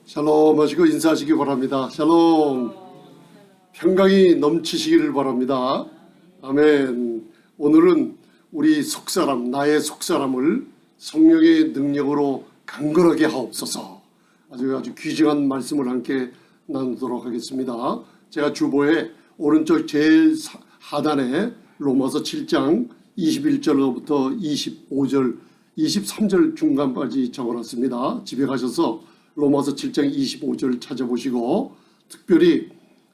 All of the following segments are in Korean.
샬롬 하시고 인사하시기 바랍니다. 샬롬. 평강이 넘치시기를 바랍니다. 아멘. 오늘은 우리 속사람, 나의 속사람을 성령의 능력으로 강건하게 하옵소서. 아주 귀중한 말씀을 함께 나누도록 하겠습니다. 제가 주보에 오른쪽 제일 하단에 로마서 7장 21절로부터 25절, 23절 중간까지 적어놨습니다. 집에 가셔서 로마서 7장 25절 찾아보시고, 특별히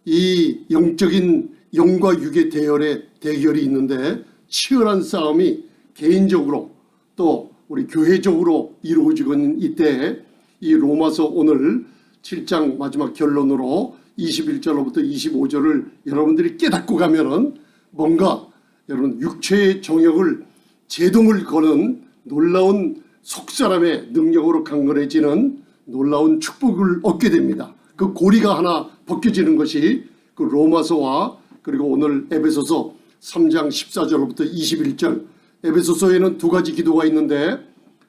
이 영적인 영과 육의 대결이 있는데 치열한 싸움이 개인적으로 또 우리 교회적으로 이루어지고 있는 이때 이 로마서 오늘 7장 마지막 결론으로 21절로부터 25절을 여러분들이 깨닫고 가면은 뭔가 여러분 육체의 정욕을 제동을 거는 놀라운 속사람의 능력으로 강건해지는 놀라운 축복을 얻게 됩니다. 그 고리가 하나 벗겨지는 것이 그 로마서와 그리고 오늘 에베소서 3장 14절부터 21절, 에베소서에는 두 가지 기도가 있는데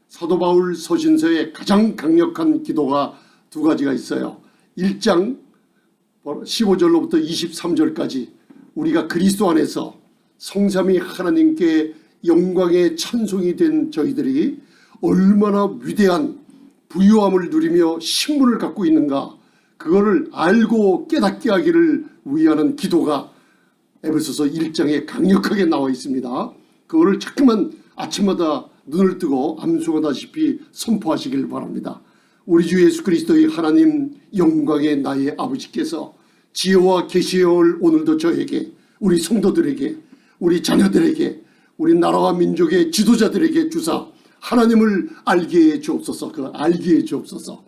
사도 바울 서신서에 가장 강력한 기도가 두 가지가 있어요. 1장 15절로부터 23절까지 우리가 그리스도 안에서 성삼위 하나님께 영광의 찬송이 된 저희들이 얼마나 위대한 부유함을 누리며 신분을 갖고 있는가, 그거를 알고 깨닫게 하기를 위하는 기도가 에베소서 1장에 강력하게 나와 있습니다. 그거를 자꾸만 아침마다 눈을 뜨고 암송하다시피 선포하시길 바랍니다. 우리 주 예수 그리스도의 하나님 영광의 나의 아버지께서 지혜와 계시의 영을 오늘도 저에게, 우리 성도들에게, 우리 자녀들에게, 우리 나라와 민족의 지도자들에게 주사 하나님을 알게 해 주옵소서. 그 알게 해 주옵소서.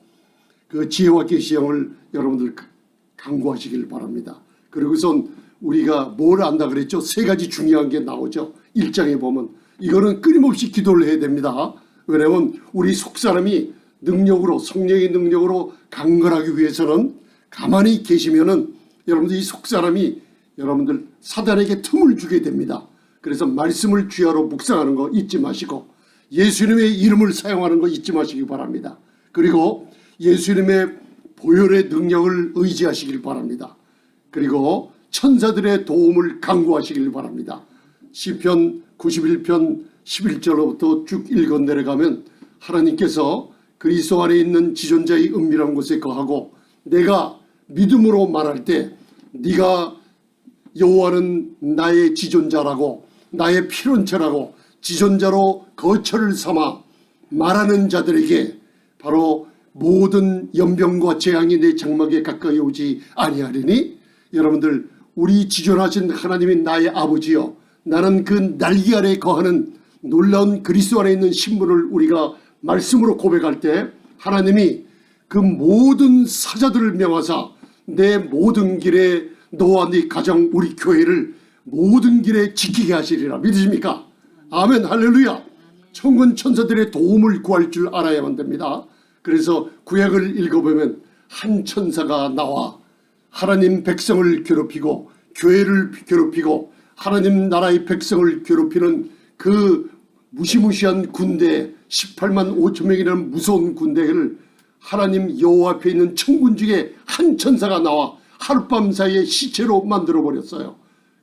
그 지혜와 계시의 영을 여러분들 강구하시길 바랍니다. 그리고선 우리가 뭘 안다 그랬죠? 세 가지 중요한 게 나오죠. 1장에 보면 이거는 끊임없이 기도를 해야 됩니다. 왜냐하면 우리 속사람이 능력으로, 성령의 능력으로 강건하기 위해서는 가만히 계시면은 여러분들 이 속사람이 여러분들 사단에게 틈을 주게 됩니다. 그래서 말씀을 주야로 묵상하는 거 잊지 마시고 예수님의 이름을 사용하는 거 잊지 마시기 바랍니다. 그리고 예수님의 보혈의 능력을 의지하시길 바랍니다. 그리고 천사들의 도움을 간구하시길 바랍니다. 시편 91편 11절로부터 쭉 읽어 내려가면 하나님께서 그리스도 안에 있는 지존자의 은밀한 곳에 거하고 내가 믿음으로 말할 때 네가 여호와는 나의 지존자라고 나의 필원체라고 지존자로 거처를 삼아 말하는 자들에게 바로 모든 연병과 재앙이 내 장막에 가까이 오지 아니하리니, 여러분들 우리 지존하신 하나님이 나의 아버지여, 나는 그 날개 아래 거하는 놀라운 그리스도 안에 있는 신분을 우리가 말씀으로 고백할 때 하나님이 그 모든 사자들을 명하사 내 모든 길에 너와 네 가정 우리 교회를 모든 길에 지키게 하시리라. 믿으십니까? 아멘. 할렐루야. 천군 천사들의 도움을 구할 줄 알아야만 됩니다. 그래서 구약을 읽어보면 한 천사가 나와 하나님 백성을 괴롭히고 교회를 괴롭히고 하나님 나라의 백성을 괴롭히는 그 무시무시한 군대 18만 5천 명이라는 무서운 군대를 하나님 여호와 앞에 있는 천군 중에 한 천사가 나와 하룻밤 사이에 시체로 만들어버렸어요.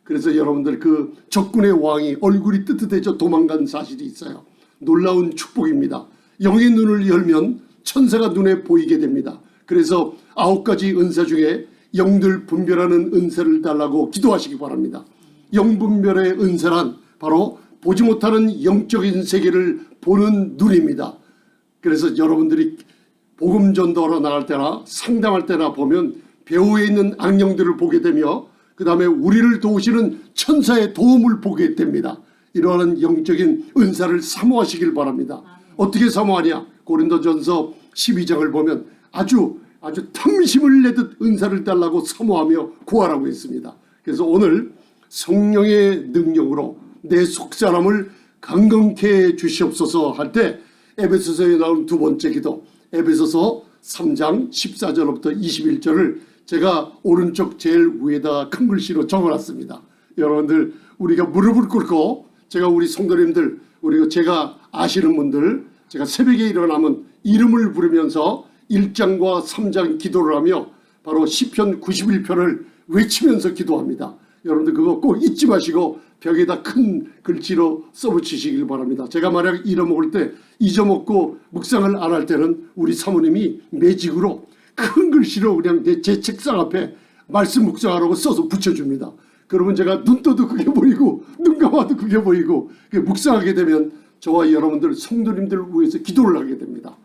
그래서 여러분들 그 적군의 왕이 얼굴이 뜨뜻해져 도망간 사실이 있어요. 놀라운 축복입니다. 영의 눈을 열면 천사가 눈에 보이게 됩니다. 그래서 9가지 은사 중에 영들 분별하는 은사를 달라고 기도하시기 바랍니다. 영분별의 은사란 바로 보지 못하는 영적인 세계를 보는 눈입니다. 그래서 여러분들이 복음 전도하러 나갈 때나 상담할 때나 보면 배후에 있는 악령들을 보게 되며 그 다음에 우리를 도우시는 천사의 도움을 보게 됩니다. 이러한 영적인 은사를 사모하시길 바랍니다. 어떻게 사모하냐? 고린도전서 12장을 보면 아주 탐심을 내듯 은사를 달라고 사모하며 구하라고 했습니다. 그래서 오늘 성령의 능력으로 내 속사람을 강건케 해 주시옵소서 할 때 에베소서에 나온 두 번째 기도, 에베소서 3장 14절부터 21절을 제가 오른쪽 제일 위에다 큰 글씨로 적어놨습니다. 여러분들 우리가 무릎을 꿇고 제가 우리 성도님들, 그리고 제가 아시는 분들, 제가 새벽에 일어나면 이름을 부르면서 1장과 3장 기도를 하며 바로 시편 91편을 외치면서 기도합니다. 여러분들 그거 꼭 잊지 마시고 벽에다 큰 글씨로 써붙이시길 바랍니다. 제가 만약 잊어먹을 때 잊어먹고 묵상을 안 할 때는 우리 사모님이 매직으로 큰 글씨로 그냥 제 책상 앞에 말씀 묵상하라고 써서 붙여줍니다. 그러면 제가 눈 떠도 그게 보이고 눈 감아도 그게 보이고 묵상하게 되면 저와 여러분들 성도님들을 위해서 기도를 하게 됩니다.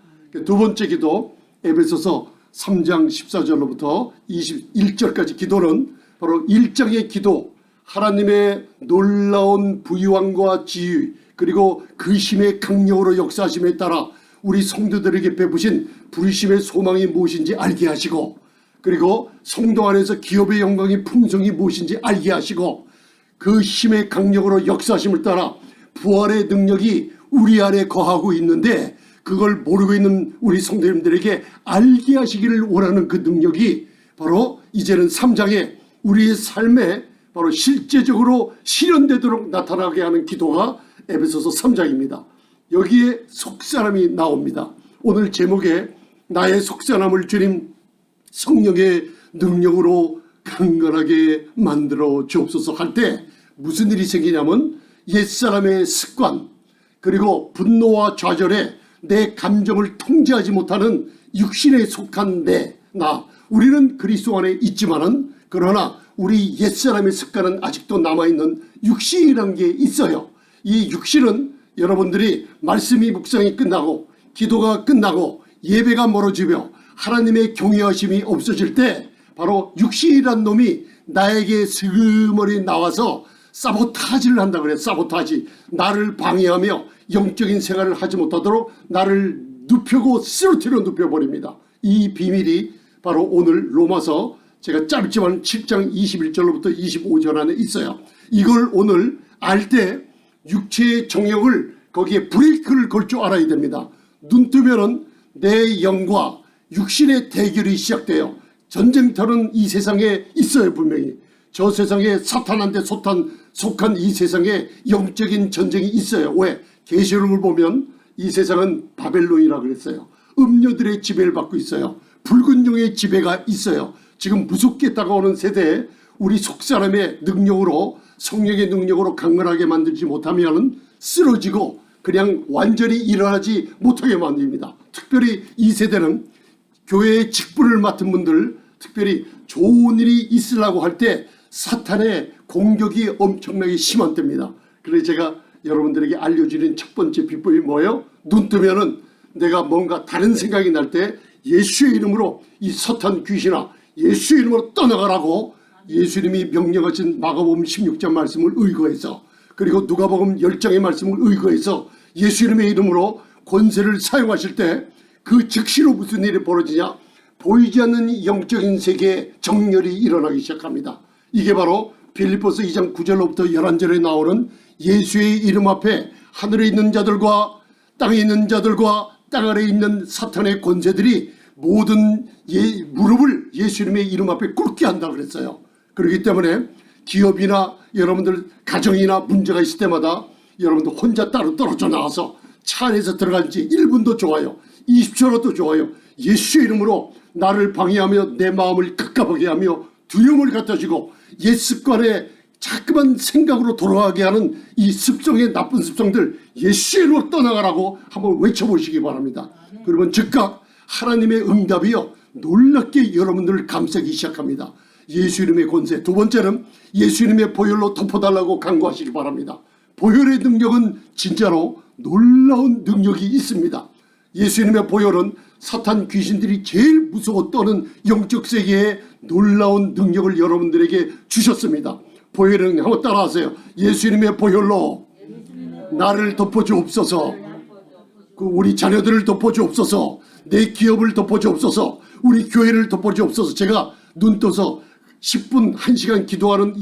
두 번째 기도 에베소서 3장 14절로부터 21절까지 기도는 바로 1장의 기도, 하나님의 놀라운 부유함과 지휘 그리고 그 힘의 강력으로 역사하심에 따라 우리 성도들에게 베푸신 부르심의 소망이 무엇인지 알게 하시고, 그리고 성도 안에서 기업의 영광이 풍성이 무엇인지 알게 하시고, 그 힘의 강력으로 역사하심을 따라 부활의 능력이 우리 안에 거하고 있는데 그걸 모르고 있는 우리 성도님들에게 알게 하시기를 원하는 그 능력이 바로 이제는 3장에 우리의 삶에 바로 실제적으로 실현되도록 나타나게 하는 기도가 에베소서 3장입니다. 여기에 속사람이 나옵니다. 오늘 제목에 나의 속사람을 주님 성령의 능력으로 강건하게 만들어 주옵소서 할 때 무슨 일이 생기냐면 옛사람의 습관 그리고 분노와 좌절에 내 감정을 통제하지 못하는 육신에 속한 나 우리는 그리스도 안에 있지만은 그러나 우리 옛사람의 습관은 아직도 남아있는 육신이라는 게 있어요. 이 육신은 여러분들이 말씀이 묵상이 끝나고 기도가 끝나고 예배가 멀어지며 하나님의 경외하심이 없어질 때 바로 육신이란 놈이 나에게 스그머리 나와서 사보타지를 한다 그래요. 사보타지. 나를 방해하며 영적인 생활을 하지 못하도록 나를 눕히고 쓰러뜨려 눕혀버립니다. 이 비밀이 바로 오늘 로마서 제가 짧지만 7장 21절로부터 25절 안에 있어요. 이걸 오늘 알 때 육체의 정욕을 거기에 브레이크를 걸 줄 알아야 됩니다. 눈 뜨면은 내 영과 육신의 대결이 시작돼요. 전쟁터는 이 세상에 있어요. 분명히 저 세상에 사탄한테 속한 이 세상에 영적인 전쟁이 있어요. 왜? 계시록을 보면 이 세상은 바벨론이라 그랬어요. 음녀들의 지배를 받고 있어요. 붉은 용의 지배가 있어요. 지금 무섭게 다가오는 세대에 우리 속사람의 능력으로 성령의 능력으로 강건하게 만들지 못하면 쓰러지고 그냥 완전히 일어나지 못하게 만듭니다. 특별히 이 세대는 교회의 직분을 맡은 분들 특별히 좋은 일이 있으려고 할 때 사탄의 공격이 엄청나게 심한 때입니다. 그래서 제가 여러분들에게 알려주는 첫 번째 비법이 뭐예요? 눈 뜨면은 내가 뭔가 다른 생각이 날 때 예수의 이름으로 이 사탄 귀신아 예수의 이름으로 떠나가라고 예수님이 명령하신 마가복음 16장 말씀을 의거해서 그리고 누가복음 10장의 말씀을 의거해서 예수님의 이름으로 권세를 사용하실 때 그 즉시로 무슨 일이 벌어지냐? 보이지 않는 영적인 세계에 정렬이 일어나기 시작합니다. 이게 바로 빌립보서 2장 9절로부터 11절에 나오는 예수의 이름 앞에 하늘에 있는 자들과 땅에 있는 자들과 땅 아래에 있는 사탄의 권세들이 모든 무릎을 예수님의 이름 앞에 꿇게 한다고 그랬어요. 그렇기 때문에 기업이나 여러분들 가정이나 문제가 있을 때마다 여러분들 혼자 따로 떨어져 나와서 차 안에서 들어간 지 1분도 좋아요. 20초라도 좋아요. 예수의 이름으로 나를 방해하며 내 마음을 갑갑하게 하며 두려움을 갖다 주고 옛 습관에 자꾸만 생각으로 돌아가게 하는 이 습성의 나쁜 습성들 예수의 이름으로 떠나가라고 한번 외쳐보시기 바랍니다. 그러면 즉각 하나님의 응답이요 놀랍게 여러분들을 감싸기 시작합니다. 예수 이름의 권세. 두 번째는 예수 이름의 보혈로 덮어달라고 간구하시기 바랍니다. 보혈의 능력은 진짜로 놀라운 능력이 있습니다. 예수 이름의 보혈은 사탄 귀신들이 제일 무서워 떠는 영적 세계에 놀라운 능력을 여러분들에게 주셨습니다. 보혈의 능력 한번 따라하세요. 예수 이름의 보혈로 나를 덮어주옵소서. 우리 자녀들을 덮어주옵소서. 내 기업을 덮어주옵소서. 우리 교회를 덮어주옵소서. 제가 눈 떠서 10분 1시간 기도하는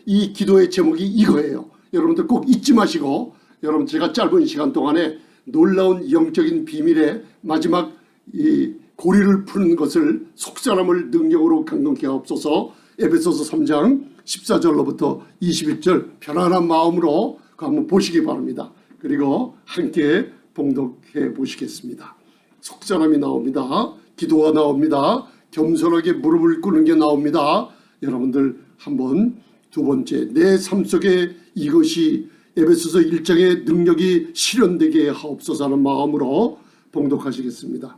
이 기도의 제목이 이거예요. 여러분들 꼭 잊지 마시고 여러분 제가 짧은 시간 동안에 놀라운 영적인 비밀의 마지막 이 고리를 푸는 것을 속사람을 능력으로 강건케 하옵소서. 에베소서 3장 14절로부터 21절 편안한 마음으로 한번 보시기 바랍니다. 그리고 함께 봉독해 보시겠습니다. 속사람이 나옵니다. 기도가 나옵니다. 겸손하게 무릎을 꿇는 게 나옵니다. 여러분들 한번 두 번째, 내 삶 속에 이것이 에베소서 1장의 능력이 실현되게 하옵소서 하는 마음으로 봉독하시겠습니다.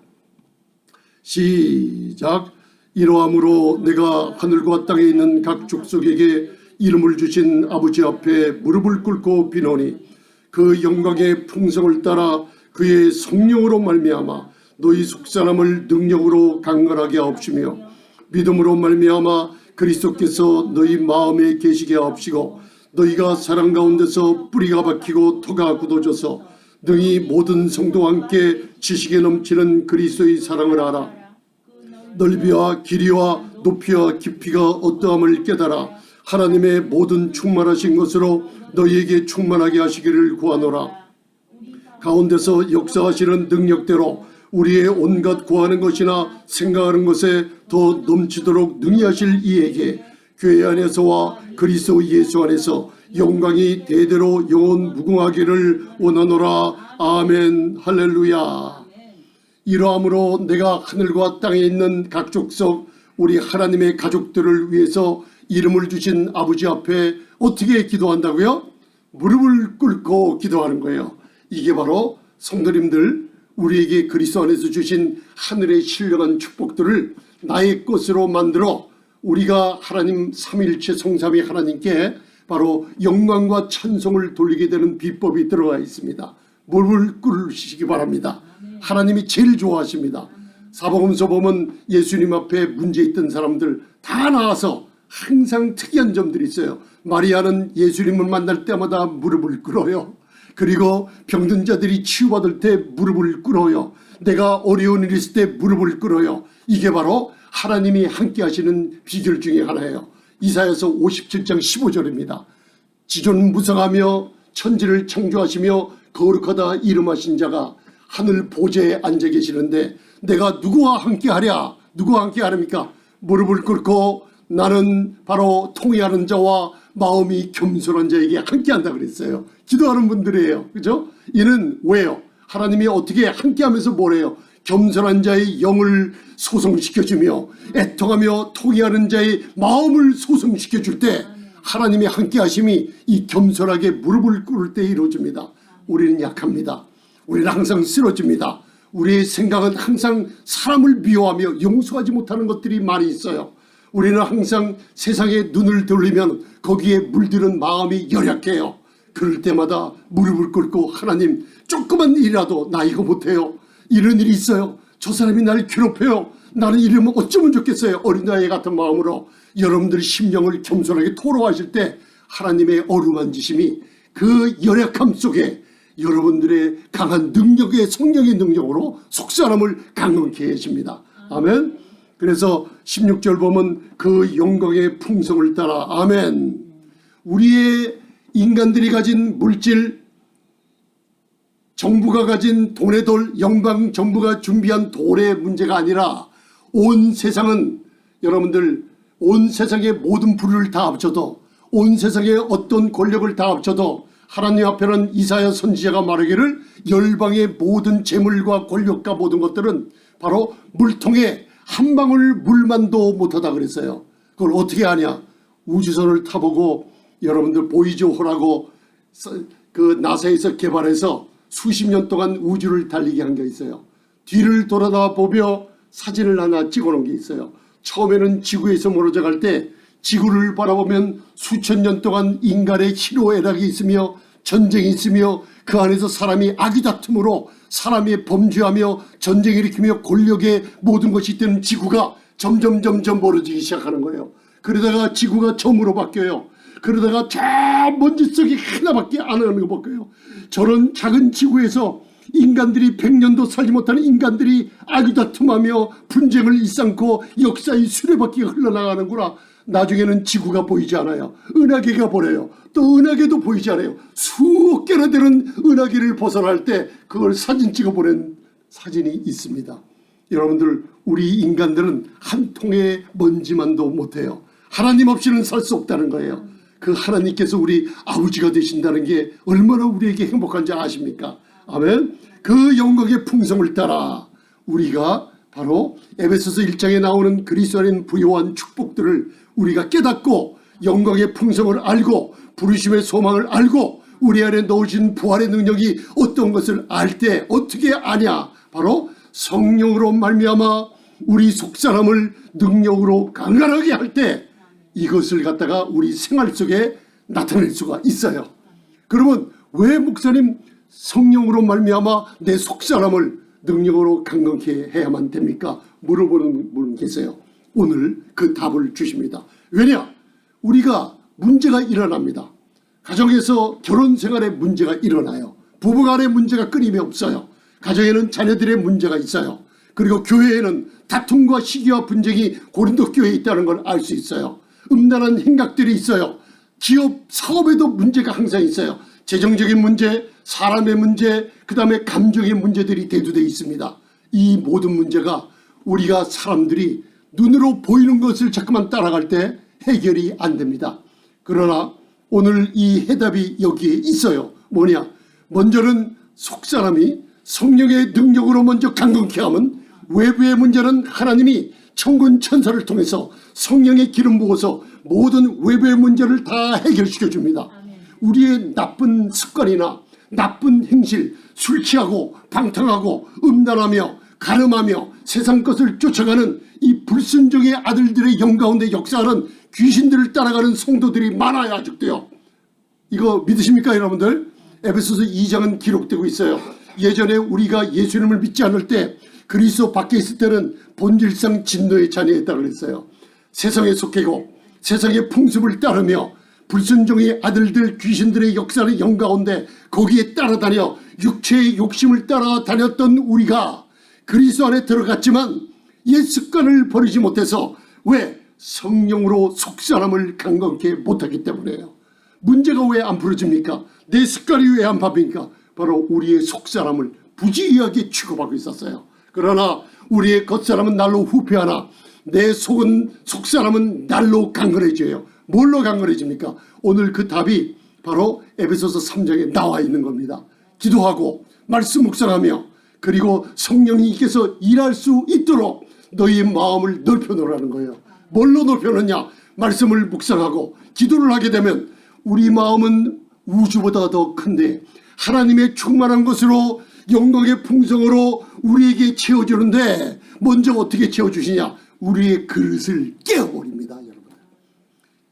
시작. 이러함으로 내가 하늘과 땅에 있는 각 족속에게 이름을 주신 아버지 앞에 무릎을 꿇고 비노니 그 영광의 풍성을 따라 그의 성령으로 말미암아 너희 속사람을 능력으로 강건하게 하옵시며 믿음으로 말미암아 그리스도께서 너희 마음에 계시게 하옵시고 너희가 사랑 가운데서 뿌리가 박히고 토가 굳어져서 능히 모든 성도와 함께 지식에 넘치는 그리스도의 사랑을 알아 넓이와 길이와 높이와 깊이가 어떠함을 깨달아 하나님의 모든 충만하신 것으로 너희에게 충만하게 하시기를 구하노라. 가운데서 역사하시는 능력대로 우리의 온갖 구하는 것이나 생각하는 것에 더 넘치도록 능히 하실 이에게 교회 안에서와 그리스도 예수 안에서 영광이 대대로 영원 무궁하기를 원하노라. 아멘. 할렐루야. 이러함으로 내가 하늘과 땅에 있는 각 족속 우리 하나님의 가족들을 위해서 이름을 주신 아버지 앞에 어떻게 기도한다고요? 무릎을 꿇고 기도하는 거예요. 이게 바로 성도님들 우리에게 그리스도 안에서 주신 하늘의 신령한 축복들을 나의 것으로 만들어 우리가 하나님 삼위일체 성삼위 하나님께 바로 영광과 찬송을 돌리게 되는 비법이 들어가 있습니다. 무릎을 꿇으시기 바랍니다. 하나님이 제일 좋아하십니다. 사복음서 보면 예수님 앞에 문제 있던 사람들 다 나와서 항상 특이한 점들이 있어요. 마리아는 예수님을 만날 때마다 무릎을 꿇어요. 그리고 병든 자들이 치유받을 때 무릎을 꿇어요. 내가 어려운 일 있을 때 무릎을 꿇어요. 이게 바로 하나님이 함께 하시는 비결 중에 하나예요. 이사야서 57장 15절입니다. 지존무성하며 천지를 창조하시며 거룩하다 이름하신 자가 하늘 보좌에 앉아 계시는데 내가 누구와 함께 하랴? 누구와 함께 하렵니까? 무릎을 꿇고 나는 바로 통회하는 자와 마음이 겸손한 자에게 함께 한다 그랬어요. 기도하는 분들이에요. 그죠? 이는 왜요? 하나님이 어떻게 함께 하면서 뭐래요? 겸손한 자의 영을 소성시켜주며 애통하며 통회하는 자의 마음을 소성시켜줄 때 하나님의 함께 하심이 이 겸손하게 무릎을 꿇을 때 이루어집니다. 우리는 약합니다. 우리는 항상 쓰러집니다. 우리의 생각은 항상 사람을 미워하며 용서하지 못하는 것들이 많이 있어요. 우리는 항상 세상에 눈을 돌리면 거기에 물드는 마음이 열약해요. 그럴 때마다 무릎을 꿇고 하나님 조그만 일이라도 나 이거 못해요. 이런 일이 있어요. 저 사람이 나를 괴롭혀요. 나는 이러면 어쩌면 좋겠어요. 어린아이 같은 마음으로 여러분들의 심령을 겸손하게 토로하실 때 하나님의 어루만지심이 그 열약함 속에 여러분들의 강한 능력의 성령의 능력으로 속사람을 강건케 해줍니다. 아멘. 그래서 16절 보면 그 영광의 풍성을 따라 아멘. 우리의 인간들이 가진 물질, 정부가 가진 돈의 돌, 영광 정부가 준비한 돌의 문제가 아니라 온 세상은 여러분들 온 세상의 모든 부를 다 합쳐도 온 세상의 어떤 권력을 다 합쳐도 하나님 앞에는 이사야 선지자가 말하기를 열방의 모든 재물과 권력과 모든 것들은 바로 물통에 한 방울 물만도 못하다 그랬어요. 그걸 어떻게 하냐? 우주선을 타보고 여러분들 보이저호라고 그 나사에서 개발해서 수십 년 동안 우주를 달리게 한 게 있어요. 뒤를 돌아다 보며 사진을 하나 찍어놓은 게 있어요. 처음에는 지구에서 멀어져 갈 때 지구를 바라보면 수천 년 동안 인간의 희로애락이 있으며 전쟁이 있으며 그 안에서 사람이 악의다툼으로 사람이 범죄하며 전쟁을 일으키며 권력의 모든 것이 있던 지구가 점점 멀어지기 시작하는 거예요. 그러다가 지구가 점으로 바뀌어요. 그러다가 저 먼지 속에 하나밖에 안 하는 거 바뀌어요. 저런 작은 지구에서 인간들이 100년도 살지 못하는 인간들이 악의다툼하며 분쟁을 일삼고 역사의 수레바퀴가 흘러나가는구나. 나중에는 지구가 보이지 않아요. 은하계가 보여요. 또 은하계도 보이지 않아요. 수억 개나 되는 은하계를 벗어날 때 그걸 사진 찍어 보낸 사진이 있습니다. 여러분들 우리 인간들은 한 통의 먼지만도 못해요. 하나님 없이는 살 수 없다는 거예요. 그 하나님께서 우리 아버지가 되신다는 게 얼마나 우리에게 행복한지 아십니까? 아멘. 그 영광의 풍성을 따라 우리가 바로 에베소서 1장에 나오는 그리스도 안에 부요한 축복들을 우리가 깨닫고 영광의 풍성을 알고 부르심의 소망을 알고 우리 안에 넣으신 부활의 능력이 어떤 것을 알 때 어떻게 아냐? 바로 성령으로 말미암아 우리 속사람을 능력으로 강건하게 할 때 이것을 갖다가 우리 생활 속에 나타낼 수가 있어요. 그러면 왜 목사님 성령으로 말미암아 내 속사람을 능력으로 강건케 해야만 됩니까? 물어보는 분 계세요. 오늘 그 답을 주십니다. 왜냐? 우리가 문제가 일어납니다. 가정에서 결혼 생활에 문제가 일어나요. 부부간의 문제가 끊임이 없어요. 가정에는 자녀들의 문제가 있어요. 그리고 교회에는 다툼과 시기와 분쟁이 고린도 교회에 있다는 걸 알 수 있어요. 음란한 행각들이 있어요. 기업 사업에도 문제가 항상 있어요. 재정적인 문제, 사람의 문제, 그 다음에 감정의 문제들이 대두되어 있습니다. 이 모든 문제가 우리가 사람들이 눈으로 보이는 것을 자꾸만 따라갈 때 해결이 안 됩니다. 그러나 오늘 이 해답이 여기에 있어요. 뭐냐? 먼저는 속사람이 성령의 능력으로 먼저 강건케 하면 외부의 문제는 하나님이 천군 천사를 통해서 성령의 기름 부어서 모든 외부의 문제를 다 해결시켜 줍니다. 우리의 나쁜 습관이나 나쁜 행실, 술 취하고 방탕하고 음란하며 가늠하며 세상 것을 쫓아가는 이 불순종의 아들들의 영 가운데 역사하는 귀신들을 따라가는 성도들이 많아요. 아직도요. 이거 믿으십니까 여러분들? 에베소서 2장은 기록되고 있어요. 예전에 우리가 예수님을 믿지 않을 때 그리스도 밖에 있을 때는 본질상 진노의 자녀였다고 그랬어요. 세상에 속해고 세상의 풍습을 따르며 불순종의 아들들 귀신들의 역사의 영 가운데 거기에 따라다녀 육체의 욕심을 따라다녔던 우리가 그리스도 안에 들어갔지만 옛 습관을 버리지 못해서 왜? 성령으로 속사람을 강건케 못하기 때문에요. 문제가 왜 안 풀어집니까? 내 습관이 왜 안 바뀝니까? 바로 우리의 속사람을 부지하게 취급하고 있었어요. 그러나 우리의 겉사람은 날로 후패하나 내 속사람은 날로 강건해져요. 뭘로 강건해집니까? 오늘 그 답이 바로 에베소서 3장에 나와 있는 겁니다. 기도하고 말씀 묵상하며 그리고 성령님께서 일할 수 있도록 너희의 마음을 넓혀놓으라는 거예요. 뭘로 넓혀놓냐? 말씀을 묵상하고 기도를 하게 되면 우리 마음은 우주보다 더 큰데 하나님의 충만한 것으로 영광의 풍성으로 우리에게 채워주는데 먼저 어떻게 채워주시냐? 우리의 그릇을 깨어버립니다. 여러분,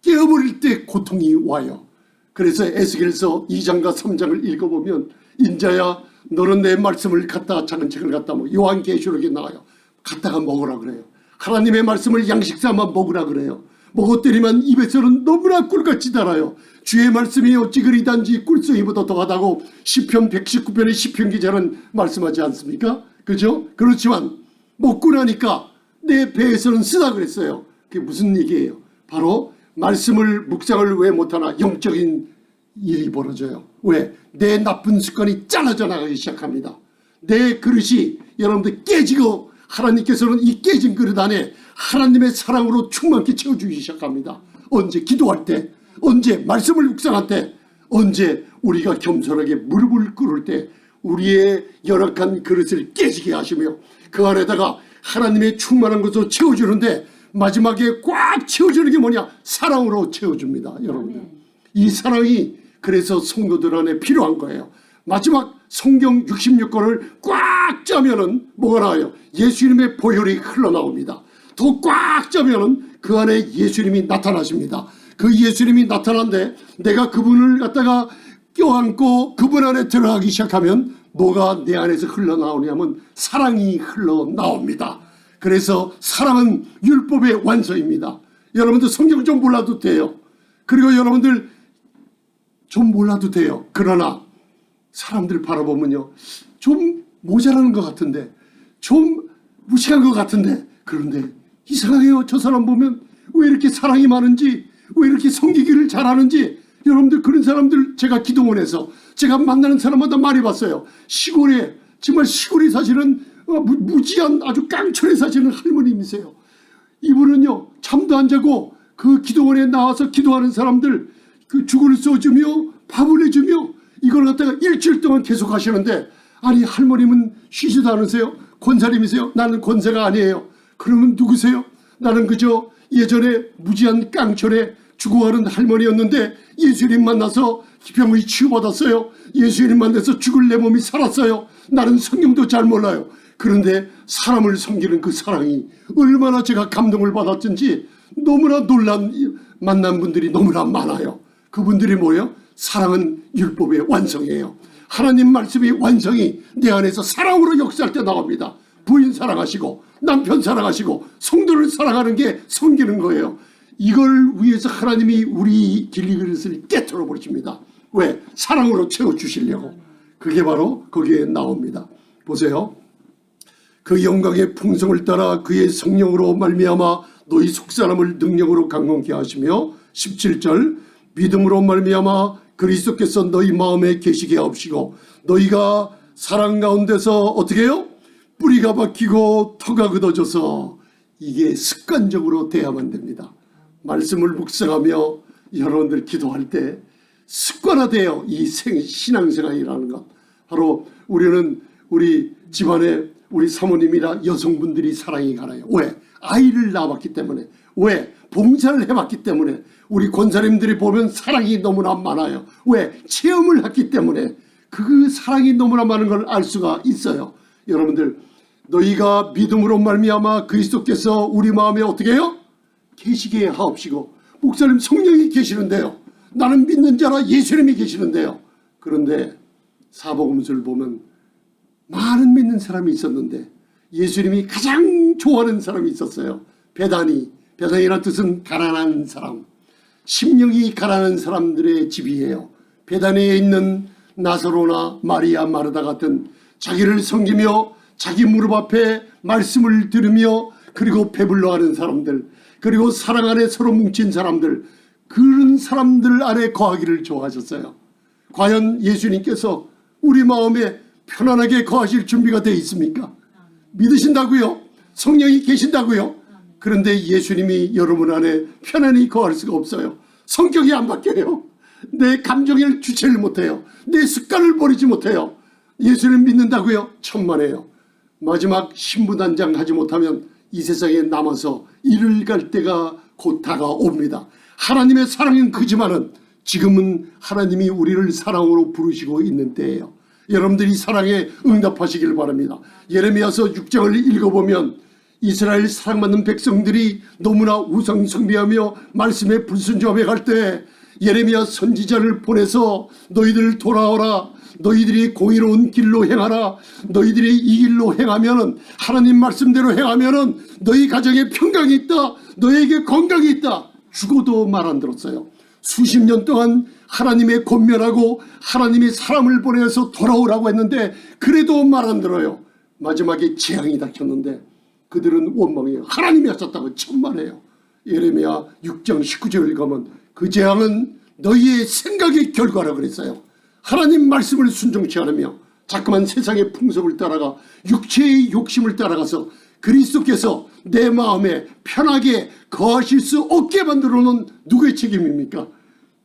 깨어버릴 때 고통이 와요. 그래서 에스겔서 2장과 3장을 읽어보면 인자야 너는 내 말씀을 갖다 작은 책을 갖다 요한계시록에 나와요. 갖다가 먹으라 그래요. 하나님의 말씀을 양식 삼아 먹으라 그래요. 먹었더니만 입에서는 너무나 꿀같이 달아요. 주의 말씀이 어찌 그리 단지 꿀송이보다 더하다고 시편 119편의 시편 기자는 말씀하지 않습니까? 그죠? 그렇지만 먹고 나니까 내 배에서는 쓰다 그랬어요. 그게 무슨 얘기예요? 바로 말씀을 묵상을 왜 못하나 영적인 일이 벌어져요. 왜? 내 나쁜 습관이 잘라져 나가기 시작합니다. 내 그릇이 여러분들 깨지고 하나님께서는 이 깨진 그릇 안에 하나님의 사랑으로 충만케 채워주기 시작합니다. 언제? 기도할 때, 언제? 말씀을 묵상할 때, 언제? 우리가 겸손하게 무릎을 꿇을 때 우리의 열악한 그릇을 깨지게 하시며 그 안에다가 하나님의 충만한 것으로 채워주는데 마지막에 꽉 채워주는 게 뭐냐? 사랑으로 채워줍니다. 여러분들, 이 사랑이 그래서 성도들 안에 필요한 거예요. 마지막 성경 66권을 꽉 짜면은 뭐가 나와요? 예수님의 보혈이 흘러나옵니다. 더 꽉 짜면은 그 안에 예수님이 나타나십니다. 그 예수님이 나타난데 내가 그분을 갖다가 껴안고 그분 안에 들어가기 시작하면 뭐가 내 안에서 흘러나오냐면 사랑이 흘러나옵니다. 그래서 사랑은 율법의 완성입니다. 여러분들 성경 좀 몰라도 돼요. 그리고 여러분들 좀 몰라도 돼요. 그러나 사람들 바라보면요, 좀 모자라는 것 같은데, 좀 무식한 것 같은데, 그런데 이상해요. 저 사람 보면 왜 이렇게 사랑이 많은지, 왜 이렇게 섬기기를 잘하는지. 여러분들, 그런 사람들 제가 기도원에서 제가 만나는 사람마다 많이 봤어요. 시골에, 정말 시골에 사시는 무지한 아주 깡촌에 사시는 할머님이세요. 이분은요, 잠도 안 자고 그 기도원에 나와서 기도하는 사람들 그 죽을 써주며 밥을 해주며 이걸 갖다가 일주일 동안 계속 하시는데, 아니 할머님은 쉬지도 않으세요. 권사님이세요? 나는 권사가 아니에요. 그러면 누구세요? 나는 그저 예전에 무지한 깡촌에 죽어가는 할머니였는데 예수님 만나서 병이 치유받았어요. 예수님 만나서 죽을 내 몸이 살았어요. 나는 성경도 잘 몰라요. 그런데 사람을 섬기는 그 사랑이 얼마나 제가 감동을 받았든지 너무나 놀란 만난 분들이 너무나 많아요. 그분들이 뭐예요? 사랑은 율법의 완성이에요. 하나님 말씀의 완성이 내 안에서 사랑으로 역사할 때 나옵니다. 부인 사랑하시고 남편 사랑하시고 성도를 사랑하는 게 섬기는 거예요. 이걸 위해서 하나님이 우리 길리그릇을 깨트려 버리십니다. 왜? 사랑으로 채워주시려고. 그게 바로 거기에 나옵니다. 보세요. 그 영광의 풍성을 따라 그의 성령으로 말미암아 너희 속사람을 능력으로 강건케 하시며 17절 믿음으로 말미암아 그리스도께서 너희 마음에 계시게 하옵시고 너희가 사랑 가운데서 어떻게 해요? 뿌리가 박히고 터가 걷어져서 이게 습관적으로 돼야만 됩니다. 말씀을 묵상하며 여러분들 기도할 때 습관화돼요. 이 신앙생활이라는 것. 바로 우리는 우리 집안에 우리 사모님이나 여성분들이 사랑이 가나요? 왜? 아이를 낳았기 때문에. 왜? 봉사를 해봤기 때문에. 우리 권사님들이 보면 사랑이 너무나 많아요. 왜? 체험을 했기 때문에 그 사랑이 너무나 많은 걸 알 수가 있어요. 여러분들 너희가 믿음으로 말미암아 그리스도께서 우리 마음에 어떻게 해요? 계시게 하옵시고. 목사님 성령이 계시는데요. 나는 믿는 자라 예수님이 계시는데요. 그런데 사복음서를 보면 많은 믿는 사람이 있었는데 예수님이 가장 좋아하는 사람이 있었어요. 베다니라는 뜻은 가난한 사람, 심령이 가난한 사람들의 집이에요. 베다니에 있는 나사로나 마리아 마르다 같은 자기를 섬기며 자기 무릎 앞에 말씀을 들으며 그리고 배불러하는 사람들, 그리고 사랑 안에 서로 뭉친 사람들, 그런 사람들 안에 거하기를 좋아하셨어요. 과연 예수님께서 우리 마음에 편안하게 거하실 준비가 되어 있습니까? 믿으신다고요? 성령이 계신다고요? 그런데 예수님이 여러분 안에 편안히 거할 수가 없어요. 성격이 안 바뀌어요. 내 감정을 주체를 못해요. 내 습관을 버리지 못해요. 예수님 믿는다고요? 천만에요. 마지막 신부단장 하지 못하면 이 세상에 남아서 이를 갈 때가 곧 다가옵니다. 하나님의 사랑은 크지만은 지금은 하나님이 우리를 사랑으로 부르시고 있는 때예요. 여러분들이 사랑에 응답하시길 바랍니다. 예레미야서 6장을 읽어보면 이스라엘 사랑받는 백성들이 너무나 우상 숭배하며 말씀에 불순종해 갈 때 예레미야 선지자를 보내서 너희들 돌아오라, 너희들이 공의로운 길로 행하라, 너희들이 이 길로 행하면은 하나님 말씀대로 행하면은 너희 가정에 평강이 있다, 너희에게 건강이 있다. 죽어도 말 안 들었어요. 수십 년 동안 하나님의 권면하고 하나님이 사람을 보내서 돌아오라고 했는데 그래도 말 안 들어요. 마지막에 재앙이 닥쳤는데 그들은 원망해요. 하나님이 하셨다고 천만에요. 예레미야 6장 19절을 가면 그 재앙은 너희의 생각의 결과라 그랬어요. 하나님 말씀을 순종치 않으며 자꾸만 세상의 풍속을 따라가 육체의 욕심을 따라가서 그리스도께서 내 마음에 편하게 거하실 수 없게 만들어 놓은 누구의 책임입니까?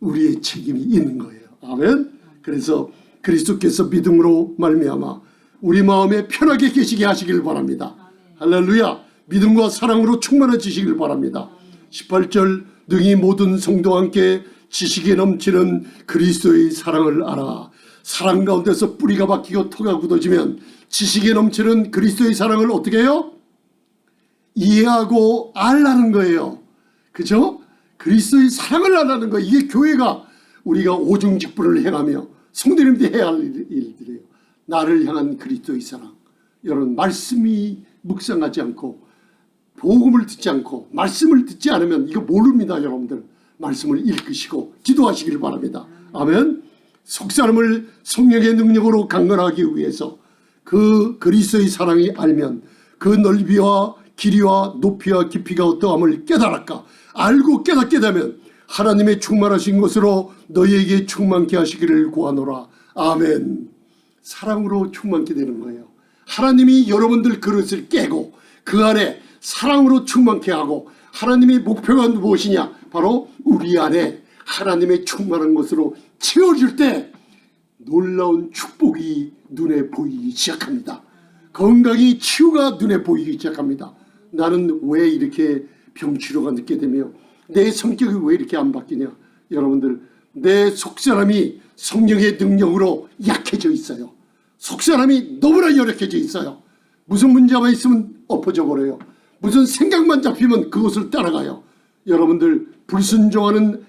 우리의 책임이 있는 거예요. 아멘. 그래서 그리스도께서 믿음으로 말미암아 우리 마음에 편하게 계시게 하시길 바랍니다. 할렐루야. 믿음과 사랑으로 충만해지시길 바랍니다. 18절 능히 모든 성도와 함께 지식에 넘치는 그리스도의 사랑을 알아. 사랑 가운데서 뿌리가 박히고 터가 굳어지면 지식에 넘치는 그리스도의 사랑을 어떻게 해요? 이해하고 알라는 거예요. 그죠? 그리스도의 사랑을 알라는 거예요. 이게 교회가 우리가 오중직분을 행하며 성도님들이 해야 할 일들이에요. 나를 향한 그리스도의 사랑. 여러분 말씀이 묵상하지 않고 복음을 듣지 않고 말씀을 듣지 않으면 이거 모릅니다. 여러분들 말씀을 읽으시고 기도하시길 바랍니다. 아멘. 속사람을 성령의 능력으로 강건하기 위해서 그 그리스도의 사랑이 알면 그 넓이와 길이와 높이와 깊이가 어떠함을 깨달을까. 알고 깨닫게 되면 하나님의 충만하신 것으로 너희에게 충만케 하시기를 구하노라. 아멘. 사랑으로 충만케 되는 거예요. 하나님이 여러분들 그릇을 깨고 그 안에 사랑으로 충만케 하고 하나님의 목표가 무엇이냐? 바로 우리 안에 하나님의 충만한 것으로 채워줄 때 놀라운 축복이 눈에 보이기 시작합니다. 건강이 치유가 눈에 보이기 시작합니다. 나는 왜 이렇게 병치료가 늦게 되며 내 성격이 왜 이렇게 안 바뀌냐. 여러분들, 내 속사람이 성령의 능력으로 약해져 있어요. 속사람이 너무나 열악해져 있어요. 무슨 문제만 있으면 엎어져 버려요. 무슨 생각만 잡히면 그것을 따라가요. 여러분들, 불순종하는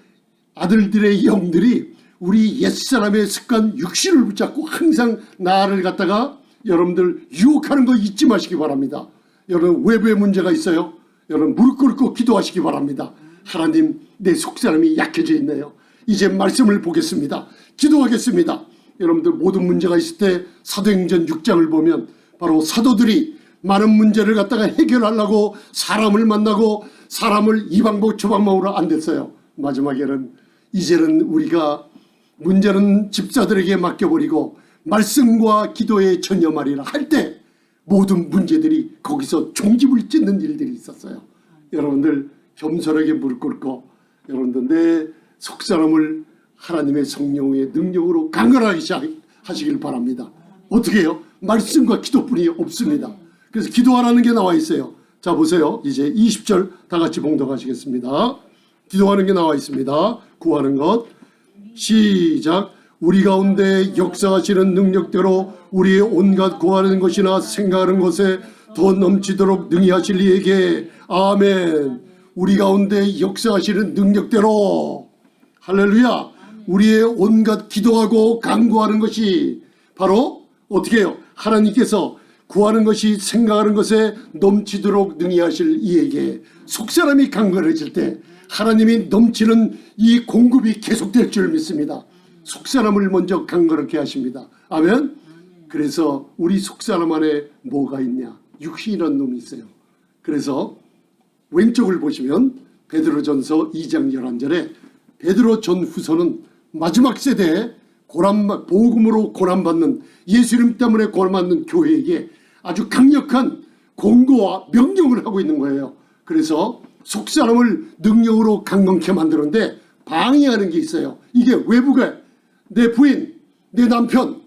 아들들의 영들이 우리 옛사람의 습관 육신을 붙잡고 항상 나를 갖다가 여러분들 유혹하는 거 잊지 마시기 바랍니다. 여러분, 외부에 문제가 있어요. 여러분, 무릎 꿇고 기도하시기 바랍니다. 하나님, 내 속사람이 약해져 있네요. 이제 말씀을 보겠습니다. 기도하겠습니다. 여러분들, 모든 문제가 있을 때 사도행전 6장을 보면 바로 사도들이 많은 문제를 갖다가 해결하려고 사람을 만나고 사람을 이 방법 저 방법으로 안 됐어요. 마지막에는 이제는 우리가 문제는 집사들에게 맡겨버리고 말씀과 기도에 전념하리라 할 때 모든 문제들이 거기서 종집을 짓는 일들이 있었어요. 여러분들, 겸손하게 무릎 꿇고 여러분들 내 속사람을 하나님의 성령의 능력으로 강건하게 하시길 바랍니다. 어떻게 해요? 말씀과 기도뿐이 없습니다. 그래서 기도하라는 게 나와 있어요. 자, 보세요. 이제 20절 다 같이 봉독하시겠습니다. 기도하는 게 나와 있습니다. 구하는 것. 시작. 우리 가운데 역사하시는 능력대로 우리의 온갖 구하는 것이나 생각하는 것에 더 넘치도록 능히 하실 이에게 아멘. 우리 가운데 역사하시는 능력대로, 할렐루야, 우리의 온갖 기도하고 간구하는 것이 바로 어떻게 해요? 하나님께서 구하는 것이 생각하는 것에 넘치도록 능히 하실 이에게. 속사람이 강건해질 때 하나님이 넘치는 이 공급이 계속될 줄 믿습니다. 속사람을 먼저 강건하게 하십니다. 아멘. 그래서 우리 속사람 안에 뭐가 있냐? 육신이라는 놈이 있어요. 그래서 왼쪽을 보시면 베드로전서 2장 11절에 베드로 전후서는 마지막 세대에 복음으로 고난받는, 예수님 때문에 고난받는 교회에게 아주 강력한 공고와 명령을 하고 있는 거예요. 그래서 속사람을 능력으로 강건케 만드는데 방해하는 게 있어요. 이게 외부가 내 부인, 내 남편,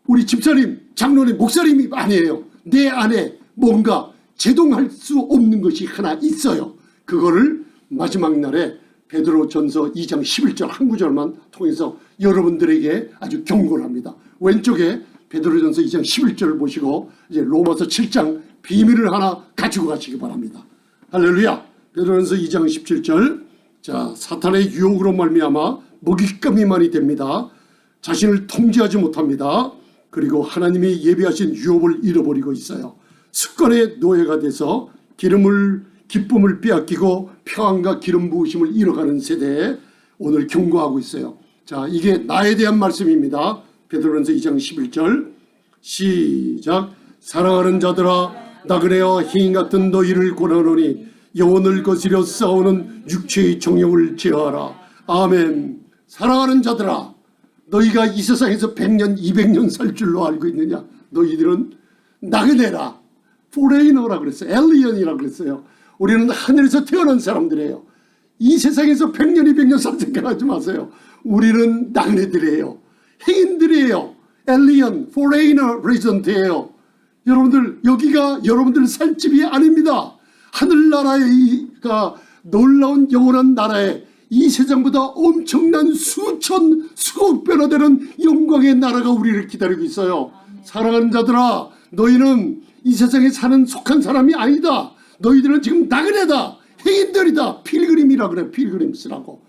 우리 집사님, 장로님, 목사님이 아니에요. 내 안에 뭔가 제동할 수 없는 것이 하나 있어요. 그거를 마지막 날에 베드로전서 2장 11절 한 구절만 통해서 여러분들에게 아주 경고를 합니다. 왼쪽에 베드로전서 2장 11절을 보시고 이제 로마서 7장 비밀을 하나 가지고 가시기 바랍니다. 할렐루야. 베드로전서 2장 17절. 자, 사탄의 유혹으로 말미암아 먹잇감이 많이 됩니다. 자신을 통제하지 못합니다. 그리고 하나님이 예비하신 유업을 잃어버리고 있어요. 습관의 노예가 돼서 기쁨을 빼앗기고 평안과 기름 부으심을 잃어가는 세대에 오늘 경고하고 있어요. 자, 이게 나에 대한 말씀입니다. 베드로전서 2장 11절 시작. 사랑하는 자들아, 나그네와 희인 같은 너희를 권하노니 영혼을 거스려 싸우는 육체의 정욕을 제어하라. 아멘. 사랑하는 자들아, 너희가 이 세상에서 100년 200년 살 줄로 알고 있느냐? 너희들은 나그네라, 포레이너라 그랬어요. 엘리언이라 그랬어요. 우리는 하늘에서 태어난 사람들이에요. 이 세상에서 100년 200년 살 생각하지 마세요. 우리는 나그네들이에요. 행인들이에요. 엘리언, 포레이너 레전트예요. 여러분들, 여기가 여러분들 살 집이 아닙니다. 하늘나라가 놀라운 영원한 나라에 이 세상보다 엄청난 수천 수억 배나 되는 영광의 나라가 우리를 기다리고 있어요. 사랑하는 자들아, 너희는 이 세상에 사는 속한 사람이 아니다. 너희들은 지금 나그네다, 행인들이다. 필그림이라 그래. 필그림스라고.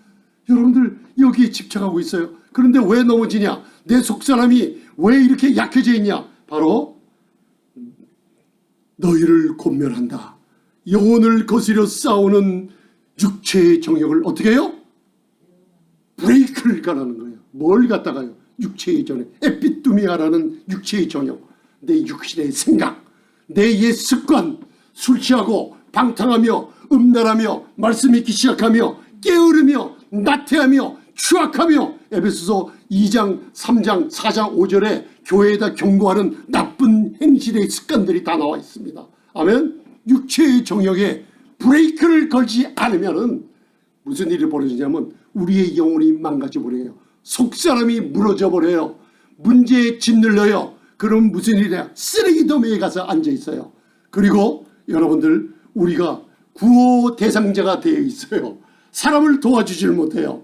여러분들 여기에 집착하고 있어요. 그런데 왜 넘어지냐? 내 속사람이 왜 이렇게 약해져 있냐? 바로 너희를 권면한다. 영혼을 거스려 싸우는 육체의 정욕을 어떻게 해요? 브레이크를 가라는 거예요. 뭘 갖다가요? 육체의 정욕, 에피뚜미아라는 육체의 정욕, 내 육신의 생각, 내 옛 습관, 술 취하고 방탕하며 음란하며 말씀 읽기 시작하며 게으르며 나태하며 추악하며, 에베소서 2장 3장 4장 5절에 교회에다 경고하는 나쁜 행실의 습관들이 다 나와 있습니다. 아멘. 육체의 정욕에 브레이크를 걸지 않으면 무슨 일이 벌어지냐면 우리의 영혼이 망가져 버려요. 속사람이 무너져 버려요. 문제에 짓눌려요. 그럼 무슨 일이야? 쓰레기 더미에 가서 앉아 있어요. 그리고 여러분들 우리가 구호 대상자가 되어 있어요. 사람을 도와주질 못해요.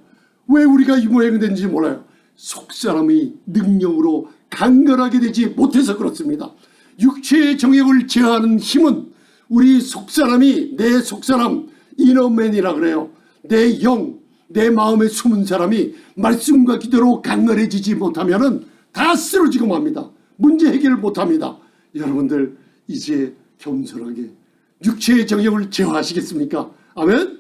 왜 우리가 이 모양이 된지 몰라요. 속사람이 능력으로 강건하게 되지 못해서 그렇습니다. 육체의 정욕을 제어하는 힘은 우리 속사람이, 내 속사람, 이너맨이라 그래요. 내 영, 내 마음에 숨은 사람이 말씀과 기도로 강건해지지 못하면 다 쓰러지고 맙니다. 문제 해결을 못합니다. 여러분들 이제 겸손하게 육체의 정욕을 제어하시겠습니까? 아멘?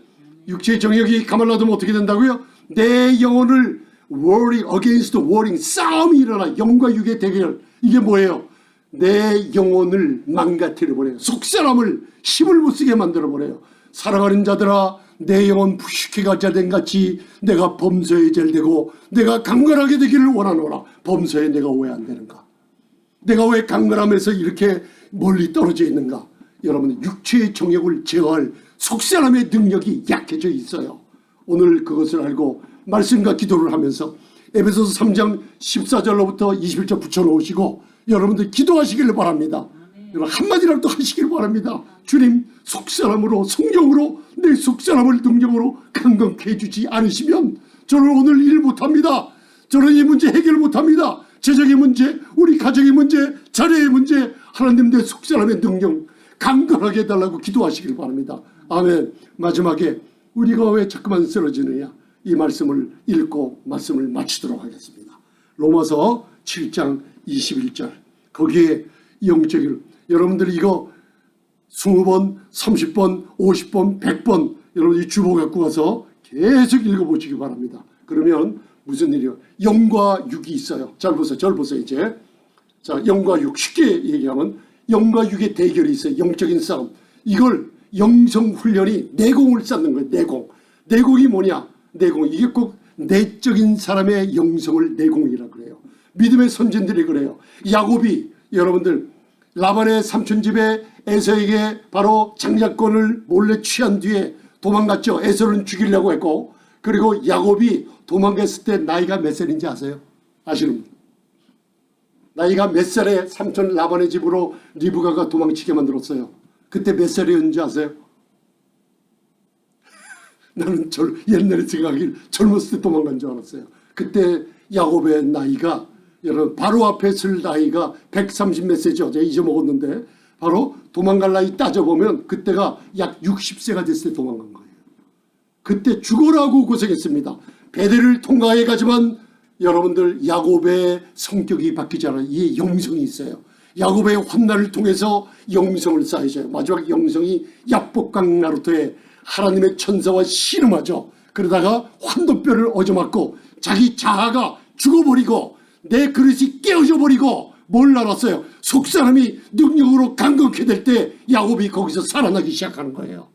육체의 정욕이 가만 놔두면 어떻게 된다고요? 내 영혼을 warring against warring, 싸움이 일어나. 영과 육의 대결. 이게 뭐예요? 내 영혼을 망가뜨려버려요. 속사람을 힘을 못쓰게 만들어버려요. 사랑하는 자들아, 내 영혼 부식해가 자된 같이 내가 범서에 잘되고 내가 강건하게 되기를 원하노라. 범서에 내가 왜 안 되는가? 내가 왜 강건함에서 이렇게 멀리 떨어져 있는가? 여러분, 육체의 정욕을 제어할 속사람의 능력이 약해져 있어요. 오늘 그것을 알고 말씀과 기도를 하면서 에베소서 3장 14절로부터 21절 붙여놓으시고 여러분들 기도하시기를 바랍니다. 여러분 한마디라도 하시길 바랍니다. 주님, 속사람으로 성령으로 내 속사람을 능력으로 강건케 해주지 않으시면 저는 오늘 일 못합니다. 저는 이 문제 해결 못합니다. 재정의 문제, 우리 가정의 문제, 자녀의 문제, 하나님 내 속사람의 능력 강건하게 해달라고 기도하시길 바랍니다. 아멘. 마지막에 우리가 왜 자꾸만 쓰러지느냐, 이 말씀을 읽고 말씀을 마치도록 하겠습니다. 로마서 7장 21절, 거기에 영적인, 여러분들이 이거 20번, 30번, 50번, 100번 여러분 이 주보 갖고 가서 계속 읽어보시기 바랍니다. 그러면 무슨 일이요? 영과 육이 있어요. 잘 보세요. 절 보세요. 이제 자, 영과 육, 쉽게 얘기하면 영과 육의 대결이 있어요. 영적인 싸움. 이걸 영성 훈련이 내공을 쌓는 거예요. 내공. 내공이 뭐냐? 내공. 이게 꼭 내적인 사람의 영성을 내공이라고 그래요. 믿음의 선진들이 그래요. 야곱이 여러분들 라반의 삼촌 집에 에서에게 바로 장자권을 몰래 취한 뒤에 도망갔죠. 에서는 죽이려고 했고, 그리고 야곱이 도망갔을 때 나이가 몇 살인지 아세요? 아시는 분? 나이가 몇 살에 삼촌 라반의 집으로 리브가가 도망치게 만들었어요? 그때 몇 살이었는지 아세요? 나는 옛날에 생각하길 젊었을 때 도망간 줄 알았어요. 그때 야곱의 나이가, 여러분 바로 앞에 쓸 나이가 130 몇 세죠. 제가 잊어먹었는데 바로 도망갈 나이 따져보면 그때가 약 60세가 됐을 때 도망간 거예요. 그때 죽어라고 고생했습니다. 베델을 통과해 가지만 여러분들 야곱의 성격이 바뀌지 않아요. 이 영성이 있어요. 야곱의 환난을 통해서 영성을 쌓이죠. 마지막 영성이 야복강 나루터에 하나님의 천사와 씨름하죠. 그러다가 환도뼈를 얻어맞고 자기 자아가 죽어버리고 내 그릇이 깨어져 버리고 뭘 알았어요? 속사람이 능력으로 강건케 될 때 야곱이 거기서 살아나기 시작하는 거예요.